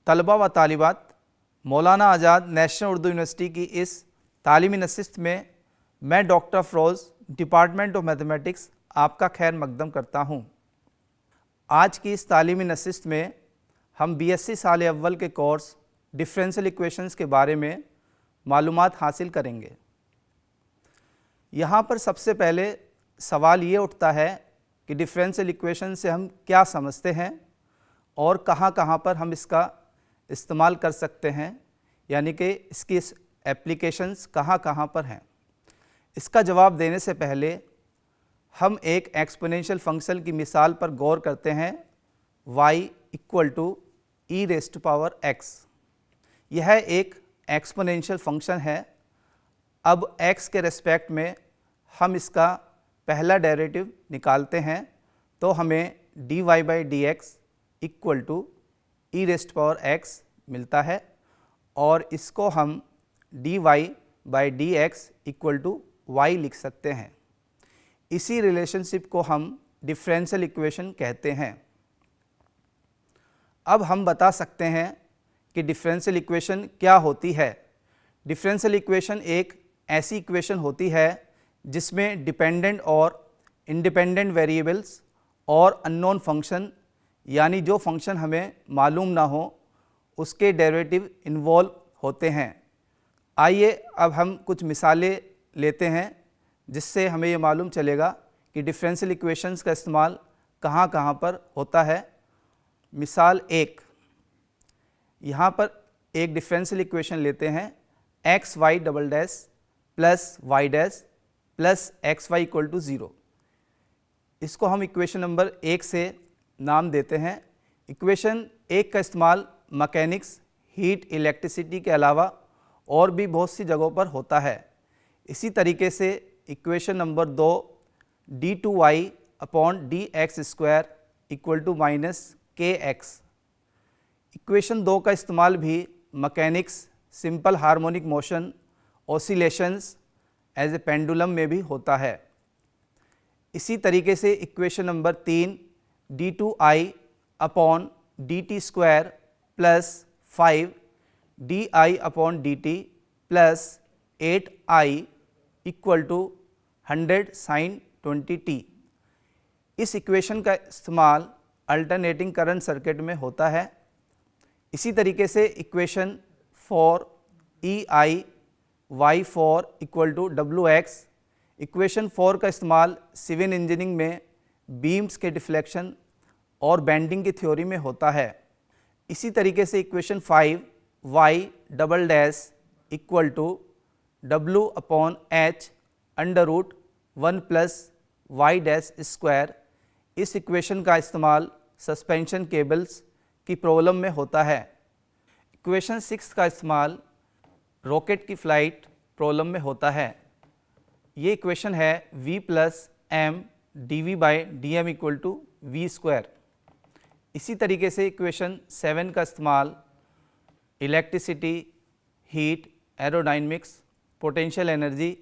तलबा व तालिबात, मौलाना आज़ाद national Urdu university की इस तालीमी नशिस्त में मैं doctor Afroz department of mathematics आपका खैर मकदम करता हूँ। आज की इस तालीमी नशिस्त में हम बीएससी साल अव्वल के कोर्स डिफरेंशियल इक्वेशंस के बारे में मालूमात हासिल करेंगे। यहाँ पर सबसे पहले सवाल ये उठता है कि डिफरेंशियल इक्वेशन से हम क्या समझते हैं और कहाँ कहाँ पर हम इसका इस्तेमाल कर सकते हैं, यानी कि इसकी एप्लीकेशंस कहाँ कहाँ पर हैं। इसका जवाब देने से पहले हम एक एक्सपोनेंशियल फंक्शन की मिसाल पर गौर करते हैं, y equal to e raise to power x। यह एक एक्सपोनेंशियल फंक्शन है। अब x के रेस्पेक्ट में हम इसका पहला डेरिवेटिव निकालते हैं तो हमें dy by D x equal to e raise to power x मिलता है और इसको हम dy by D x equal to y लिख सकते हैं। इसी रिलेशनशिप को हम डिफरेंशियल इक्वेशन कहते हैं। अब हम बता सकते हैं कि डिफरेंशियल इक्वेशन क्या होती है। डिफरेंशियल इक्वेशन एक ऐसी इक्वेशन होती है जिसमें डिपेंडेंट और इंडिपेंडेंट वेरिएबल्स और अननोन फंक्शन, यानी जो फंक्शन हमें मालूम ना हो उसके डेरिवेटिव इन्वॉल्व होते हैं। आइए अब हम कुछ मिसालें लेते हैं जिससे हमें ये मालूम चलेगा कि डिफरेंशियल इक्वेशंस का इस्तेमाल कहाँ कहाँ पर होता है। मिसाल एक, यहाँ पर एक डिफरेंशियल इक्वेशन लेते हैं, x y double dash plus y dash plus x y equal to 0। इसको हम इक्वेशन नंबर 1 से नाम देते हैं। इक्वेशन 1 का इस्तेमाल मैकेनिक्स, हीट, इलेक्ट्रिसिटी के अलावा और भी बहुत सी जगहों पर होता है। इसी तरीके से equation number 2, d two y upon D x square equal to minus k x. Equation 2 का इस्तेमाल भी mechanics, simple harmonic motion, oscillations as a pendulum में भी होता है। इसी तरीके से equation number 3, d two i upon D T square plus 5 d i upon D t plus 8 i equal to 100 sine 20 t. इस इक्वेशन का इस्तेमाल अल्टरनेटिंग करंट सर्किट में होता है। इसी तरीके से equation 4, e i y 4 equal to डब्ल्यू एक्स। इक्वेशन 4 का इस्तेमाल सिविल इंजीनियरिंग में बीम्स के डिफ्लेक्शन और बेंडिंग की थ्योरी में होता है। इसी तरीके से equation 5, y double dash equal to डब्ल्यू upon h under root 1 plus y dash square. इस इक्वेशन का इस्तेमाल सस्पेंशन केबल्स की प्रॉब्लम में होता है। इक्वेशन 6 का इस्तेमाल रॉकेट की फ़्लाइट प्रॉब्लम में होता है। ये इक्वेशन है v plus m d v by d m equal to v square. इसी तरीके से इक्वेशन 7 का इस्तेमाल electricity, heat, aerodynamics, potential energy,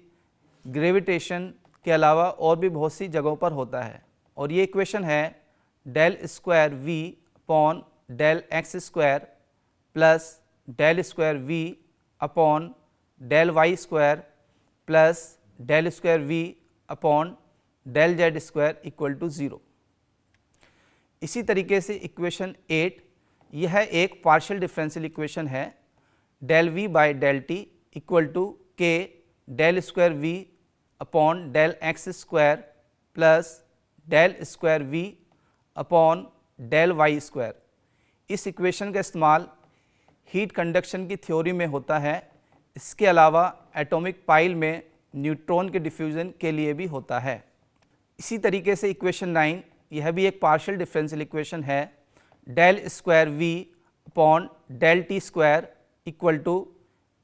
gravitation के अलावा और भी बहुत सी जगहों पर होता है। और ये इक्वेशन है del square we upon del x square plus del square we upon del Y square plus del square we upon del Z square equal to 0। इसी तरीके से इक्वेशन 8, यह एक पार्शियल डिफरेंशियल इक्वेशन है, del V by del T equal to K del square we upon del x square plus del square we upon del Y square. इस equation का इस्तेमाल heat conduction की थ्योरी में होता है। इसके अलावा एटॉमिक पाइल में न्यूट्रॉन के डिफ्यूजन के लिए भी होता है। इसी तरीके से इक्वेशन 9, यह भी एक पार्शियल डिफरेंशियल इक्वेशन है, del square we upon del t square equal to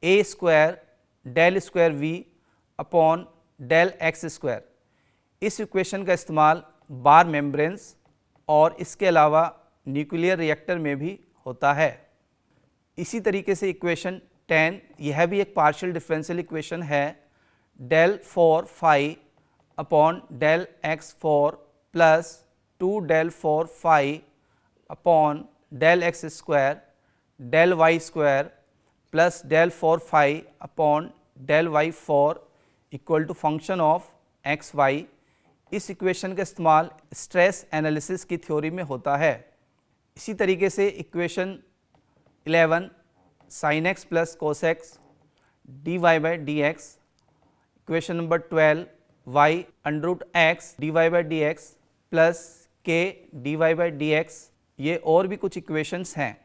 a square del square we upon del x square. इस इक्वेशन का इस्तेमाल बार मेम्ब्रेन्स और इसके अलावा न्यूक्लियर रिएक्टर में भी होता है। इसी तरीके से इक्वेशन 10, यह भी एक पार्शियल डिफरेंशियल इक्वेशन है, del 4 phi upon del x 4 plus 2 del 4 phi upon del x square del y square plus del 4phi upon del y 4 equal to function of x y. इस equation का इस्तेमाल stress analysis की theory में होता है। इसी तरीके से equation 11 sin x plus cos x dy by D X, equation number 12 y under root x D Y by D x plus K D Y by D X, ये और भी कुछ इक्वेशंस हैं।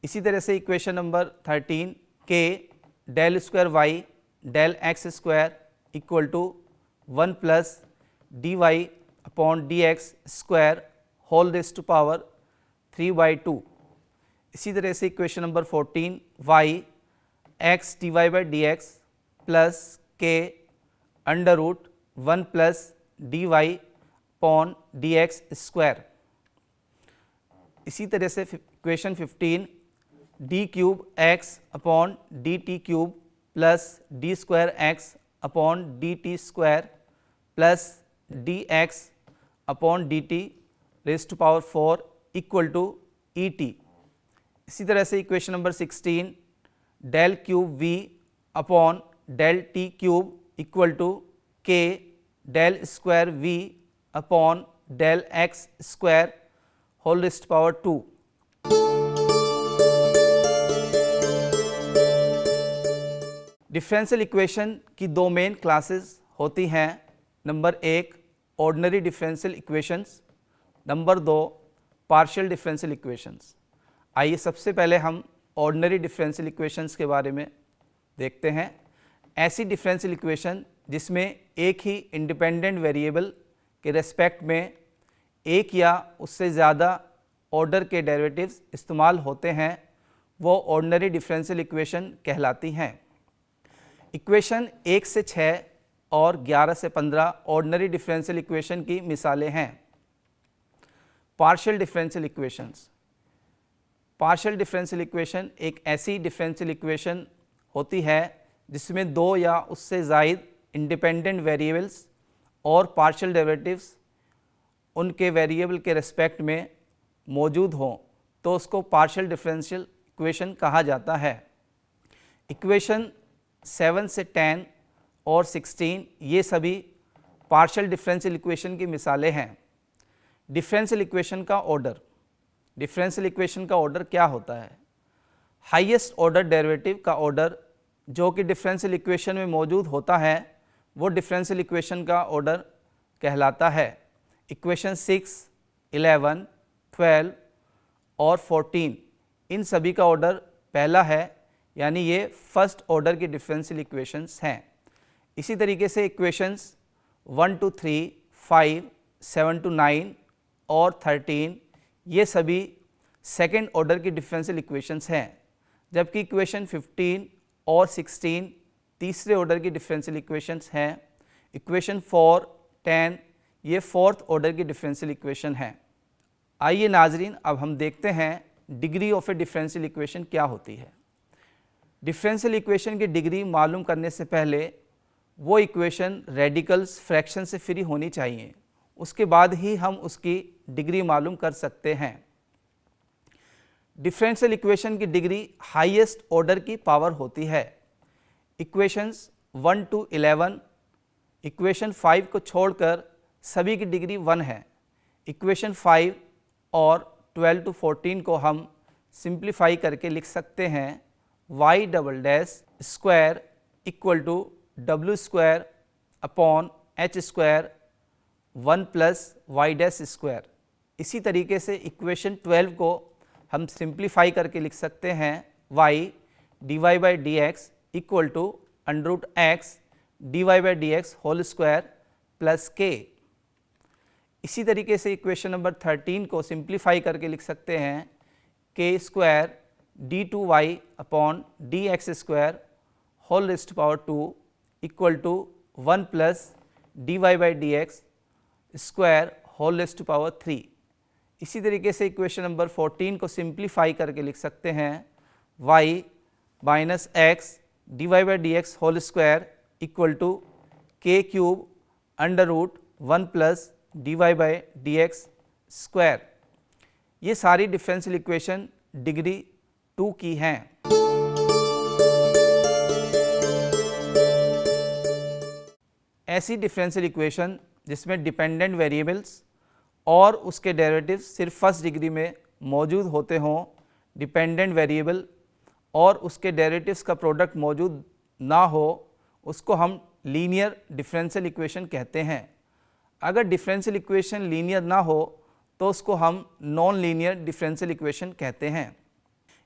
इसी तरह से equation number 13 K del square Y del x square equal to 1 plus D Y upon D x square whole raise to power 3/2। इसी तरह से equation number 14 Y X D Y by D x plus K under root 1 plus D Y upon D x square. इसी तरह से equation 15 D cube X upon D T cube plus D square X upon D T square plus D X upon D T raise to power 4 equal to E T. इसी तरह से equation number 16 del cube V upon del T cube equal to K del square we upon del x square whole raise to power 2। Differential equation की दो main classes होती हैं। Number 1 ordinary differential equations, number 2 partial differential equations. आइए सबसे पहले हम ordinary differential equations के बारे में देखते हैं। ऐसी डिफरेंशियल इक्वेशन जिसमें एक ही इंडिपेंडेंट वेरिएबल के रेस्पेक्ट में एक या उससे ज़्यादा ऑर्डर के डेरिवेटिव्स इस्तेमाल होते हैं, वो ऑर्डिनरी डिफरेंशियल इक्वेशन कहलाती हैं। इक्वेशन 1 से 6 और 11 से 15 ऑर्डिनरी डिफरेंशियल इक्वेशन की मिसालें हैं। Partial differential equations. Partial differential equation एक ऐसी डिफरेंशियल इक्वेशन होती है जिसमें दो या उससे ज़ायद इंडिपेंडेंट वेरिएबल्स और पार्शियल डेरिवेटिव्स उनके वेरिएबल के रिस्पेक्ट में मौजूद हों तो उसको पार्शियल डिफरेंशियल इक्वेशन कहा जाता है। इक्वेशन 7 से 10 और 16 ये सभी पार्शियल डिफरेंशियल इक्वेशन की मिसालें हैं। डिफरेंशियल इक्वेशन का ऑर्डर। डिफरेंशियल इक्वेशन का ऑर्डर क्या होता है? हाईएस्ट ऑर्डर डेरिवेटिव का ऑर्डर जो कि डिफरेंशियल इक्वेशन में मौजूद होता है वो डिफरेंशियल इक्वेशन का ऑर्डर कहलाता है। इक्वेशन 6, 11, 12 और 14 इन सभी का ऑर्डर पहला है, यानी ये फर्स्ट ऑर्डर की डिफरेंशियल इक्वेशंस हैं। इसी तरीके से इक्वेशंस 1 to 3, 5, 7 to 9 और 13 ये सभी सेकेंड ऑर्डर की डिफरेंशियल इक्वेशंस हैं, जबकि इक्वेशन 15 और 16 तीसरे ऑर्डर की डिफरेंशियल इक्वेशंस हैं। इक्वेशन 4, 10 ये फोर्थ ऑर्डर की डिफरेंशियल इक्वेशन हैं। आइए नाजरीन, अब हम देखते हैं degree of A differential equation क्या होती है। डिफरेंशियल इक्वेशन की डिग्री मालूम करने से पहले वो इक्वेशन रेडिकल्स फ्रैक्शन से फ्री होनी चाहिए, उसके बाद ही हम उसकी डिग्री मालूम कर सकते हैं। डिफरेंशियल इक्वेशन की डिग्री हाईएस्ट ऑर्डर की पावर होती है। इक्वेशंस 1 to 11, इक्वेशन 5 को छोड़कर सभी की डिग्री 1 है। इक्वेशन 5 और 12 to 14 को हम सिंप्लीफाई करके लिख सकते हैं y double dash square equal to w square upon h square 1 plus y dash square. इसी तरीके से इक्वेशन 12 को हम सिंप्लीफाई करके लिख सकते हैं y dy by D x equal to under root x D Y by D x whole square plus k. इसी तरीके से इक्वेशन नंबर 13 को सिंप्लीफाई करके लिख सकते हैं k square d two y upon D x square whole raise to power 2 equal to 1 plus D Y by D x square whole raise to power 3। इसी तरीके से इक्वेशन नंबर 14 को simplify करके लिख सकते हैं y minus X D Y by D x whole square equal to K cube under root 1 plus D Y by D x square. ये सारी डिफरेंशियल इक्वेशन डिग्री 2 की हैं। ऐसी डिफरेंशियल इक्वेशन जिसमें डिपेंडेंट वेरिएबल्स और उसके डेरिवेटिव्स सिर्फ first degree में मौजूद होते हों, डिपेंडेंट वेरिएबल और उसके डेरिवेटिव्स का प्रोडक्ट मौजूद ना हो, उसको हम लीनियर डिफरेंशियल इक्वेशन कहते हैं। अगर डिफरेंशियल इक्वेशन लीनियर ना हो तो उसको हम नॉन लीनियर डिफरेंशियल इक्वेशन कहते हैं।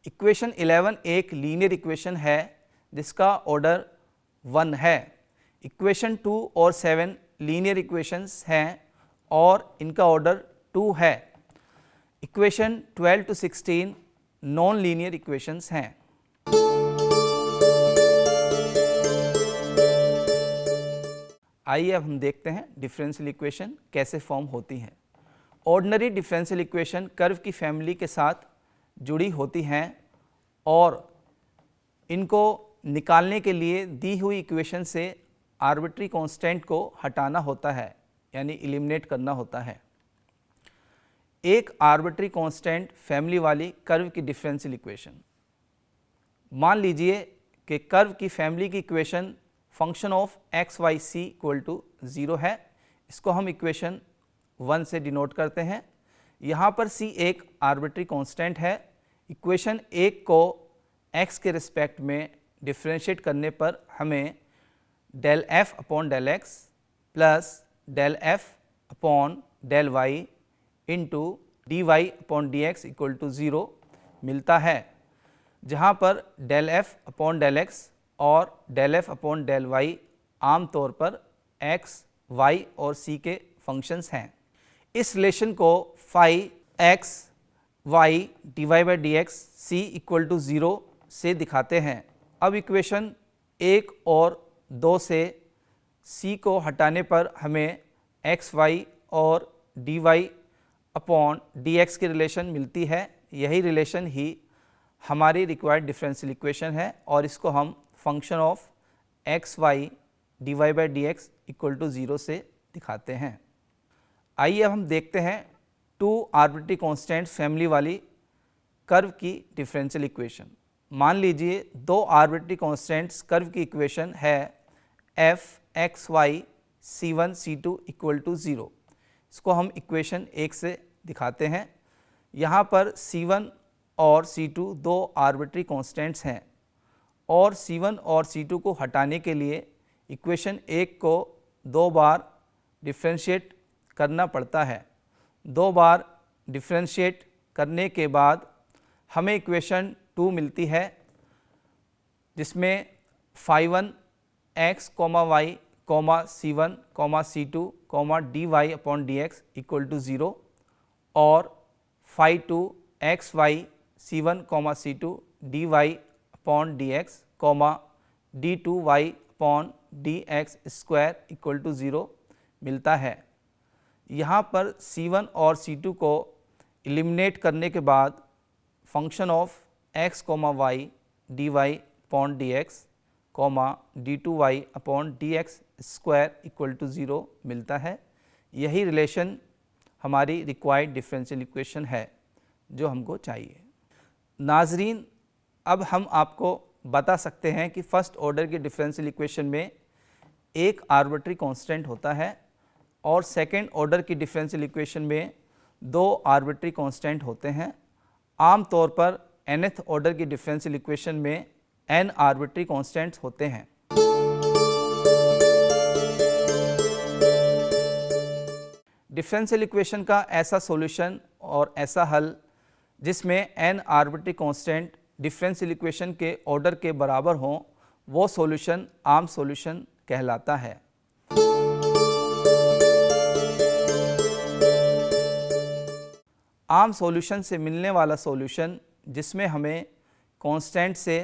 इक्वेशन 11 एक लीनियर इक्वेशन है जिसका ऑर्डर 1 है। इक्वेशन 2 और 7 लीनियर इक्वेशंस हैं और इनका ऑर्डर 2 है। Equation 12 to 16 non linear equations हैं। आइए अब हम देखते हैं डिफरेंशियल इक्वेशन कैसे फॉर्म होती हैं। ऑर्डिनरी डिफरेंशियल इक्वेशन कर्व की फैमिली के साथ जुड़ी होती हैं और इनको निकालने के लिए दी हुई इक्वेशन से आर्बिट्री कांस्टेंट को हटाना होता है, यानी एलिमिनेट करना होता है। एक आर्बिट्री कांस्टेंट फैमिली वाली कर्व की डिफरेंशियल इक्वेशन। मान लीजिए कि कर्व की फैमिली की equation function of x y c equal to 0 है। इसको हम इक्वेशन 1 से डिनोट करते हैं। यहाँ पर c एक आर्बिट्री कांस्टेंट है। इक्वेशन 1 को x के रिस्पेक्ट में डिफ्रेंशिएट करने पर हमें del f upon del x plus del f upon del y into d Y upon D x equal to 0 मिलता है, जहाँ पर del f upon del x और del f upon del y आमतौर पर x, y और c के functions हैं। इस रिलेशन को phi x y dy by D x c equal to 0 से दिखाते हैं। अब इक्वेशन 1 और 2 से c को हटाने पर हमें x y और dy अपॉन डी एक्स की रिलेशन मिलती है। यही रिलेशन ही हमारी रिक्वायर्ड डिफरेंशियल इक्वेशन है और इसको हम function of x y D Y by D x equal to 0 से दिखाते हैं। आइए अब हम देखते हैं 2 आर्बिट्री कांस्टेंट फैमिली वाली कर्व की डिफरेंशियल इक्वेशन। मान लीजिए 2 आर्बिट्री कांस्टेंट्स कर्व की इक्वेशन है f x y c one c two equal to 0। इसको हम इक्वेशन 1 से दिखाते हैं। यहाँ पर c1 और c2 2 आर्बिट्री कांस्टेंट्स हैं और c1 और c2 को हटाने के लिए इक्वेशन 1 को 2 बार डिफरेंशिएट करना पड़ता है। 2 बार डिफरेंशिएट करने के बाद हमें इक्वेशन 2 मिलती है, जिसमें phi1 x, y, c1, c2, dy upon dx equal to 0 और phi2 x, y, c1, c2, dy upon dx, d2y upon dx square equal to 0 मिलता है। यहाँ पर c1 और c2 को एलिमिनेट करने के बाद function of x, y dy upon dx, d2y upon dx square equal to 0 मिलता है। यही रिलेशन हमारी रिक्वायर्ड डिफरेंशियल इक्वेशन है जो हमको चाहिए। नाजरीन, अब हम आपको बता सकते हैं कि फर्स्ट ऑर्डर की डिफरेंशियल इक्वेशन में एक आर्बिट्री कांस्टेंट होता है और सेकंड ऑर्डर की डिफरेंशियल इक्वेशन में 2 आर्बिट्री कांस्टेंट होते हैं। आमतौर पर nth ऑर्डर की डिफरेंशियल इक्वेशन में n आर्बिट्री कांस्टेंट्स होते हैं। डिफरेंशियल इक्वेशन का ऐसा सॉल्यूशन और ऐसा हल जिसमें n arbitrary constant differential equation के ऑर्डर के बराबर हों, वो सॉल्यूशन आम सॉल्यूशन कहलाता है। आम सॉल्यूशन से मिलने वाला सॉल्यूशन जिसमें हमें कांस्टेंट से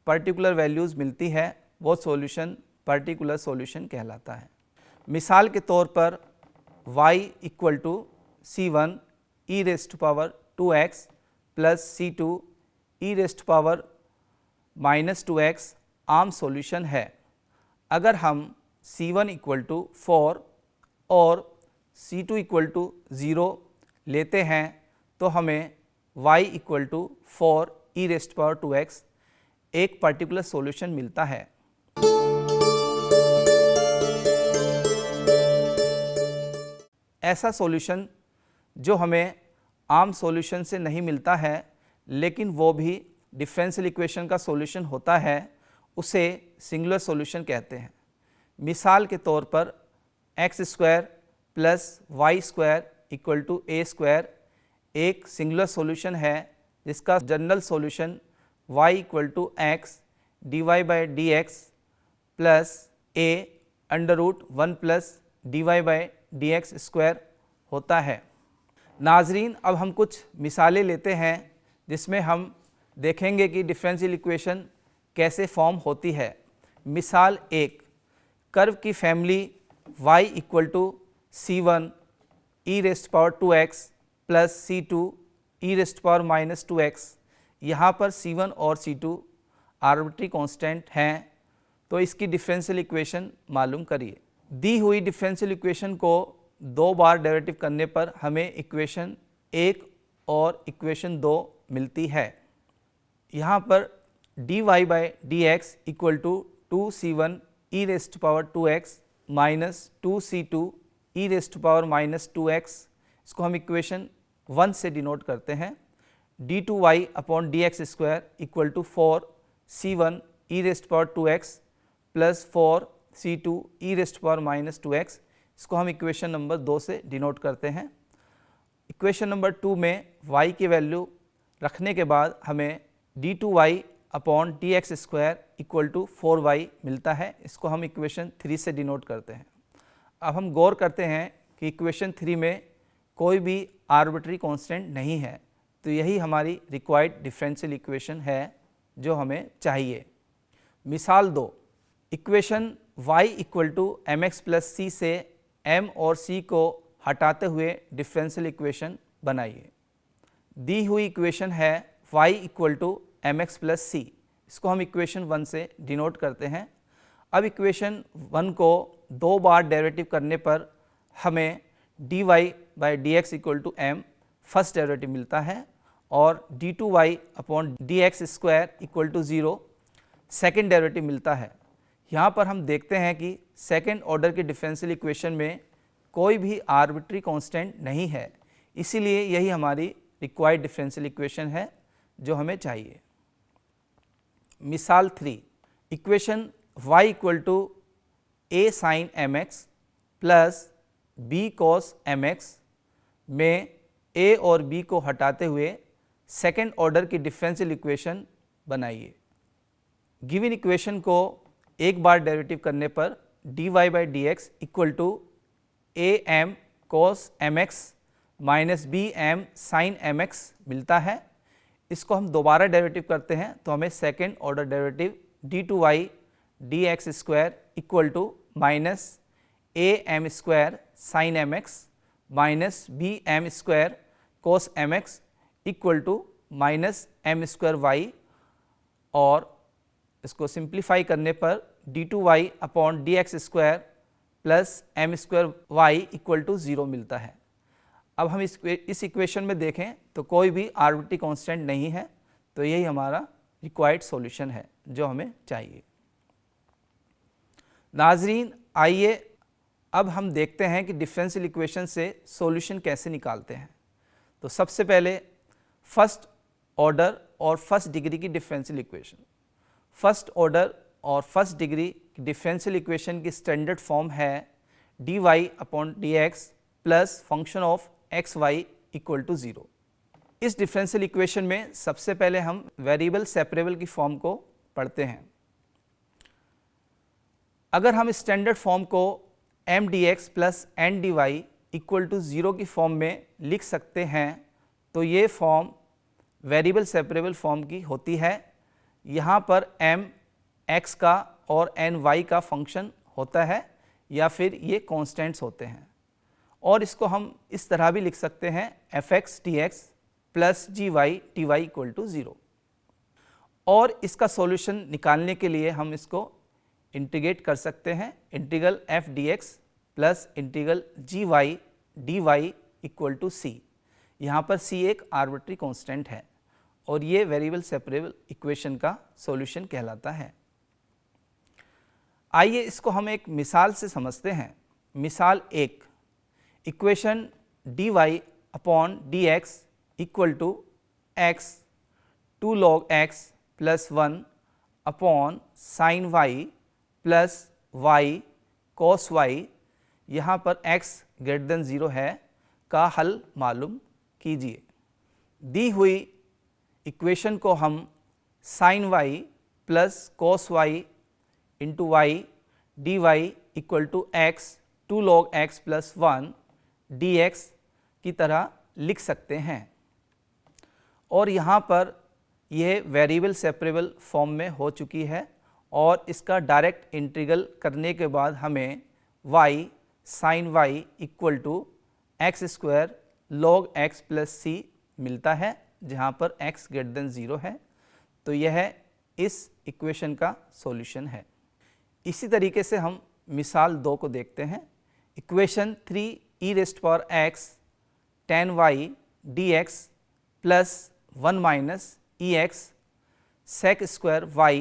पर्टिकुलर वैल्यूज़ मिलती है, वो सॉल्यूशन पर्टिकुलर सॉल्यूशन कहलाता है। मिसाल के तौर पर y equal to c1 e raise to power 2x plus c2 e raise to power minus 2x आम सॉल्यूशन है। अगर हम c1 इक्वल टू 4 और c2 इक्वल टू 0 लेते हैं तो हमें y equal to 4 e raised power 2x एक पर्टिकुलर सॉल्यूशन मिलता है। ऐसा सॉल्यूशन जो हमें आम सॉल्यूशन से नहीं मिलता है लेकिन वो भी डिफरेंशियल इक्वेशन का सॉल्यूशन होता है, उसे सिंगुलर सॉल्यूशन कहते हैं। मिसाल के तौर पर x square plus y square equal to a square एक सिंगुलर सॉल्यूशन है जिसका general solution y equal to x D Y by D x plus a under root 1 plus D Y by D x square होता है। नाजरीन, अब हम कुछ मिसालें लेते हैं जिसमें हम देखेंगे कि डिफरेंशियल इक्वेशन कैसे फॉर्म होती है। मिसाल 1, कर्व की family y equal to c1 e raised power 2x plus c2 e raised power minus 2x। यहाँ पर c1 और c2 आर्बिट्री कांस्टेंट हैं, तो इसकी डिफरेंशियल इक्वेशन मालूम करिए। दी हुई डिफरेंशियल इक्वेशन को 2 बार डेरिवेटिव करने पर हमें इक्वेशन 1 और इक्वेशन 2 मिलती है। यहाँ पर dy by D x equal to 2c1 e raised power 2x माइनस 2c2 e raised power minus 2x, इसको हम इक्वेशन 1 से डिनोट करते हैं। d2y upon D x square equal to 4c1 e raised power 2x प्लस 4c2 e raised power minus 2x, इसको हम equation number 2 से डिनोट करते हैं। इक्वेशन नंबर 2 में y की वैल्यू रखने के बाद हमें d2y upon D x square equal to 4y मिलता है, इसको हम इक्वेशन 3 से डिनोट करते हैं। अब हम गौर करते हैं कि इक्वेशन 3 में कोई भी आर्बिट्री कांस्टेंट नहीं है, तो यही हमारी रिक्वायर्ड डिफरेंशियल इक्वेशन है जो हमें चाहिए। मिसाल 2, equation y equal to M x plus C से m और c को हटाते हुए डिफरेंशियल इक्वेशन बनाइए। दी हुई इक्वेशन है y equal to M x plus C, इसको हम इक्वेशन 1 से डिनोट करते हैं। अब इक्वेशन 1 को 2 बार डेरिवेटिव करने पर हमें dy by D x equal to m first derivative मिलता है और d2y upon D x square equal to 0 second derivative मिलता है। यहाँ पर हम देखते हैं कि सेकेंड ऑर्डर के डिफरेंशियल इक्वेशन में कोई भी आर्बिट्री कांस्टेंट नहीं है, इसीलिए यही हमारी रिक्वायर्ड डिफरेंशियल इक्वेशन है जो हमें चाहिए। मिसाल 3, equation y equal to a sine m x plus b cos m x में a और b को हटाते हुए सेकेंड ऑर्डर की डिफरेंशियल इक्वेशन बनाइए। गिवन इक्वेशन को एक बार डेरिवेटिव करने पर dy by D x equal to a m cos m x minus b m sine m x मिलता है। इसको हम दोबारा डेरिवेटिव करते हैं तो हमें second order derivative d2y d x square equal to minus a m square sine m x minus b m square cos m x equal to minus m square y, और इसको सिंप्लीफाई करने पर d2y upon D x square plus m square y equal to 0 मिलता है। अब हम इस equation में देखें तो कोई भी आर्बिट्री कांस्टेंट नहीं है, तो यही हमारा रिक्वायर्ड सॉल्यूशन है जो हमें चाहिए। नाजरीन, आइए अब हम देखते हैं कि डिफरेंशियल इक्वेशन से सॉल्यूशन कैसे निकालते हैं। तो सबसे पहले फर्स्ट ऑर्डर और फर्स्ट डिग्री की डिफरेंशियल इक्वेशन। फर्स्ट ऑर्डर और फर्स्ट डिग्री की डिफरेंशियल इक्वेशन की स्टैंडर्ड फॉर्म है dy upon D x plus function of x y equal to 0। इस डिफरेंशियल इक्वेशन में सबसे पहले हम वेरिएबल सेपरेबल की फॉर्म को पढ़ते हैं। अगर हम स्टैंडर्ड फॉर्म को m d x plus n d Y equal to 0 की फॉर्म में लिख सकते हैं तो ये फॉर्म वेरिएबल सेपरेबल फॉर्म की होती है। यहाँ पर m x का और n y का फंक्शन होता है या फिर ये कॉन्स्टेंट्स होते हैं, और इसको हम इस तरह भी लिख सकते हैं f x t x plus g y t y equal to 0। और इसका सॉल्यूशन निकालने के लिए हम इसको इंटीग्रेट कर सकते हैं, integral F D x plus integral G Y D Y equal to C. यहाँ पर सी एक आर्बिट्री कांस्टेंट है और ये वेरिएबल सेपरेबल इक्वेशन का सॉल्यूशन कहलाता है। आइए इसको हम एक मिसाल से समझते हैं। मिसाल 1, equation dy upon dx equal to x 2 log x plus 1 upon sine y plus y cos y, यहाँ पर x ग्रेटर देन 0 है, का हल मालूम कीजिए। दी हुई इक्वेशन को हम sine y plus cos y into y D Y equal to x 2 log x plus 1 dx की तरह लिख सकते हैं। और यहाँ पर यह वेरिएबल सेपरेबल फॉर्म में हो चुकी है और इसका डायरेक्ट इंटीग्रल करने के बाद हमें y sine y equal to x square log x plus c मिलता है, जहाँ पर x ग्रेटर देन 0 है। तो यह इस इक्वेशन का सॉल्यूशन है। इसी तरीके से हम मिसाल 2 को देखते हैं। Equation 3 e raised power x tan y dx plus 1 minus e x sec square y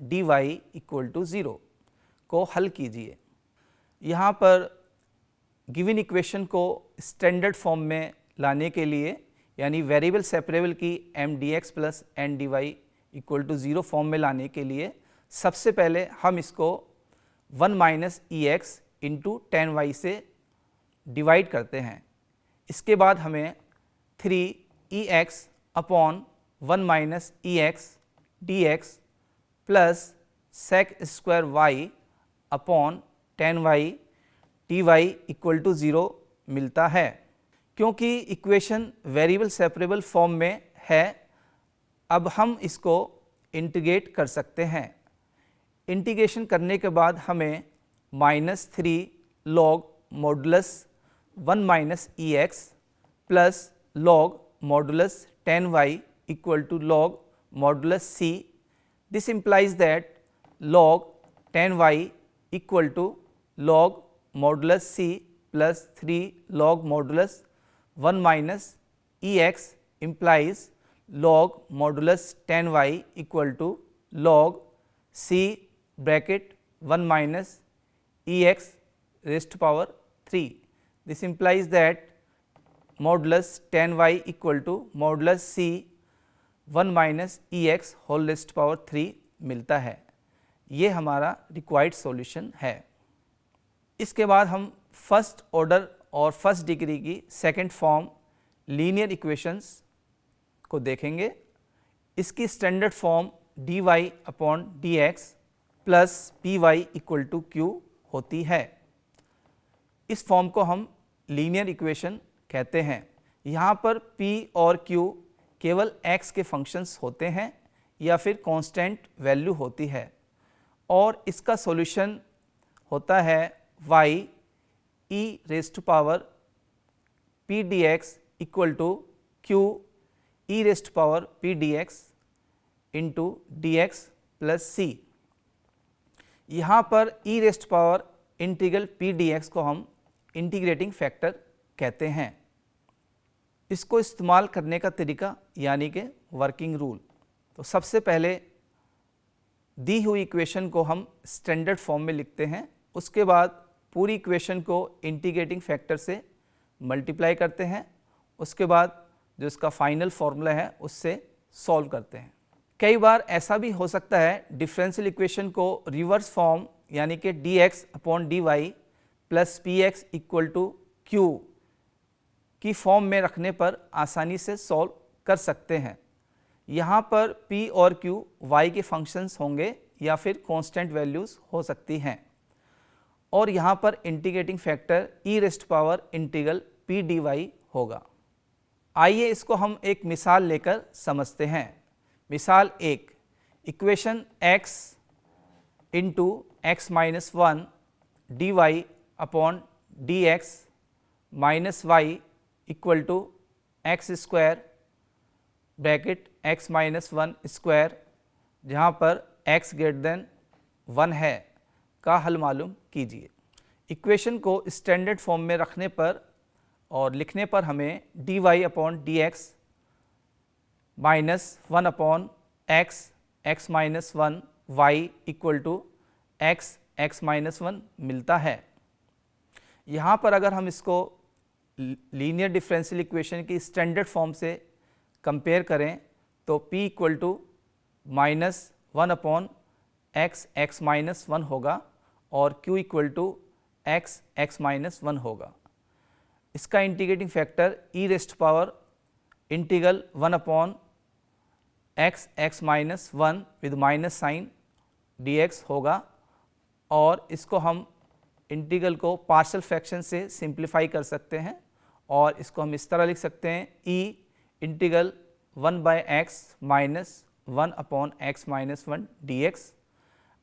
dy equal to 0 को हल कीजिए। यहाँ पर गिवन इक्वेशन को स्टैंडर्ड फॉर्म में लाने के लिए, यानी वेरिएबल सेपरेबल की m dx plus n dy equal to 0 form में लाने के लिए सबसे पहले हम इसको 1 minus e x into tan y से डिवाइड करते हैं। इसके बाद हमें 3 e x upon 1 minus e x d x plus sec square y upon tan y t y equal to 0 मिलता है। क्योंकि इक्वेशन वेरिएबल सेपरेबल फॉर्म में है, अब हम इसको इंटीग्रेट कर सकते हैं। इंटीग्रेशन करने के बाद हमें -3 log modulus 1 minus e x plus log modulus 10y equal to log modulus c। This implies that log 10y equal to log modulus c plus 3 log modulus 1 minus e x implies log modulus 10y equal to log c bracket 1 minus e x raised power 3। This implies that modulus 10y equal to modulus c 1 minus e x whole raised power 3 मिलता है। ये हमारा required solution है। इसके बाद हम first order और first degree की सेकंड फॉर्म लीनियर इक्वेशंस को देखेंगे। इसकी standard form dy upon dx plus p y equal to q होती है। इस फॉर्म को हम लीनियर इक्वेशन कहते हैं। यहाँ पर p और q केवल x के फंक्शंस होते हैं या फिर कांस्टेंट वैल्यू होती है, और इसका सॉल्यूशन होता है y e raise to power p dx equal to q e raise to power p dx into dx plus c। यहाँ पर e raise to power integral p dx को हम इंटीग्रेटिंग फैक्टर कहते हैं। इसको इस्तेमाल करने का तरीका यानी कि वर्किंग रूल, तो सबसे पहले दी हुई इक्वेशन को हम स्टैंडर्ड फॉर्म में लिखते हैं। उसके बाद पूरी इक्वेशन को इंटीग्रेटिंग फैक्टर से मल्टीप्लाई करते हैं। उसके बाद जो इसका फाइनल फॉर्मूला है उससे सॉल्व करते हैं। कई बार ऐसा भी हो सकता है डिफरेंशियल इक्वेशन को रिवर्स फॉर्म यानी कि dx upon dy plus px equal to q की फॉर्म में रखने पर आसानी से सॉल्व कर सकते हैं। यहाँ पर p और q y के फंक्शंस होंगे या फिर कांस्टेंट वैल्यूज़ हो सकती हैं, और यहाँ पर integrating factor e raise to power integral p dy होगा। आइए इसको हम एक मिसाल लेकर समझते हैं। मिसाल 1, equation x into x minus 1 d Y upon D x minus y equal to x square bracket x minus 1 square, जहाँ पर x ग्रेटर देन 1 है, का हल मालूम कीजिए। इक्वेशन को स्टैंडर्ड फॉर्म में रखने पर और लिखने पर हमें dy upon dx -1 upon x x minus one y equal to x x minus one मिलता है। यहाँ पर अगर हम इसको लीनियर डिफरेंशियल इक्वेशन की स्टैंडर्ड फॉर्म से कंपेयर करें तो p equal to -1 upon x x minus one होगा और q equal to x x minus one होगा। इसका integrating factor e raised power integral 1 upon x x minus one with minus sign dx होगा और इसको हम इंटीग्रल को partial fraction से सिंप्लीफाई कर सकते हैं और इसको हम इस तरह लिख सकते हैं e integral 1 by x minus 1 upon x minus one dx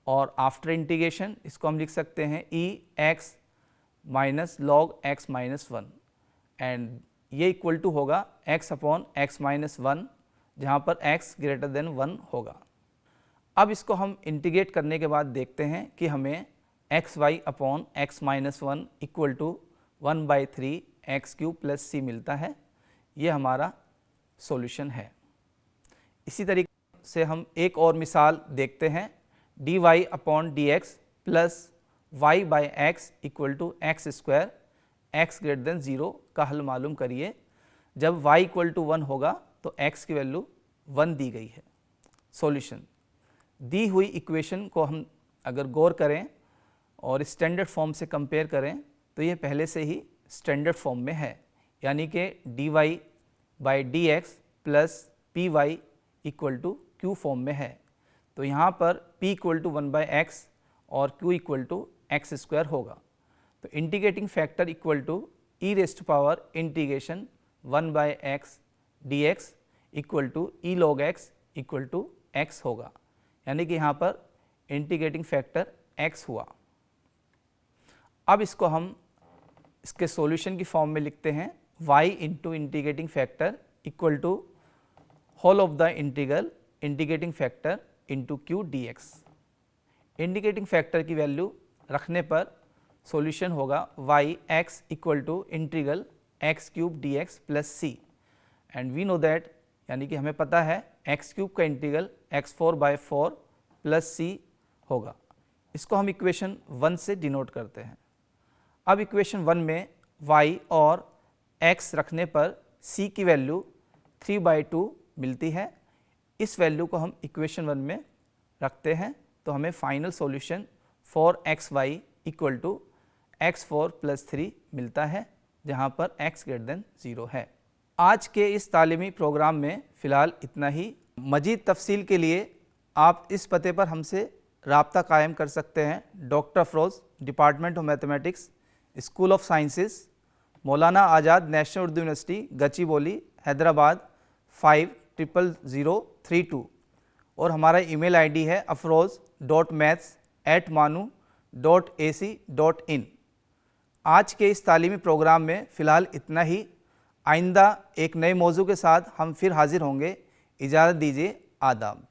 और आफ्टर इंटीग्रेशन इसको हम लिख सकते हैं e x minus log x minus one and ये इक्वल टू होगा x upon x minus one जहाँ पर x ग्रेटर देन 1 होगा। अब इसको हम इंटीग्रेट करने के बाद देखते हैं कि हमें x y upon x minus one equal to 1/3 x cube plus c मिलता है। ये हमारा सॉल्यूशन है। इसी तरीके से हम एक और मिसाल देखते हैं d Y upon D x plus y by x equal to x square x greater than 0 का हल मालूम करिए। जब y इक्वल टू 1 होगा तो x की वैल्यू 1 दी गई है। सॉल्यूशन दी हुई इक्वेशन को हम अगर गौर करें और स्टैंडर्ड फॉर्म से कंपेयर करें तो ये पहले से ही स्टैंडर्ड फॉर्म में है, यानी कि d Y by D x plus p y equal to q form में है। तो यहाँ पर p equal to 1 by x और q equal to x square होगा। तो integrating factor equal to e raised power integration 1 by x d x equal to e log x equal to x होगा, यानी कि यहाँ पर इंटीग्रेटिंग फैक्टर x हुआ। अब इसको हम इसके सॉल्यूशन की फॉर्म में लिखते हैं y into integrating factor equal to whole of the integral integrating factor into q d x. Integrating factor की वैल्यू रखने पर सॉल्यूशन होगा y x equal to integral x cube d x plus c and we know that, यानी कि हमें पता है x cube का इंटीग्रल x4/4 प्लस सी होगा। इसको हम इक्वेशन 1 से डिनोट करते हैं। अब इक्वेशन 1 में y और x रखने पर c की वैल्यू 3/2 मिलती है। इस वैल्यू को हम इक्वेशन 1 में रखते हैं तो हमें final solution 4xy equal to x4 plus 3 मिलता है, जहाँ पर x ग्रेटर देन 0 है। आज के इस तालीमी प्रोग्राम में फ़िलहाल इतना ही। मज़ीद तफसील के लिए आप इस पते पर हमसे राब्ता कायम कर सकते हैं। Doctor Afroz, department of mathematics, school of sciences, Maulana Azad national Urdu university, Gachibowli, Hyderabad 500032 और हमारा ईमेल आईडी है afroz.maths@manu.ac.in। आज के इस तालीमी प्रोग्राम में फ़िलहाल इतना ही। आइंदा एक नए मौजू के साथ हम फिर हाजिर होंगे। इजाज़त दीजिए। आदाब।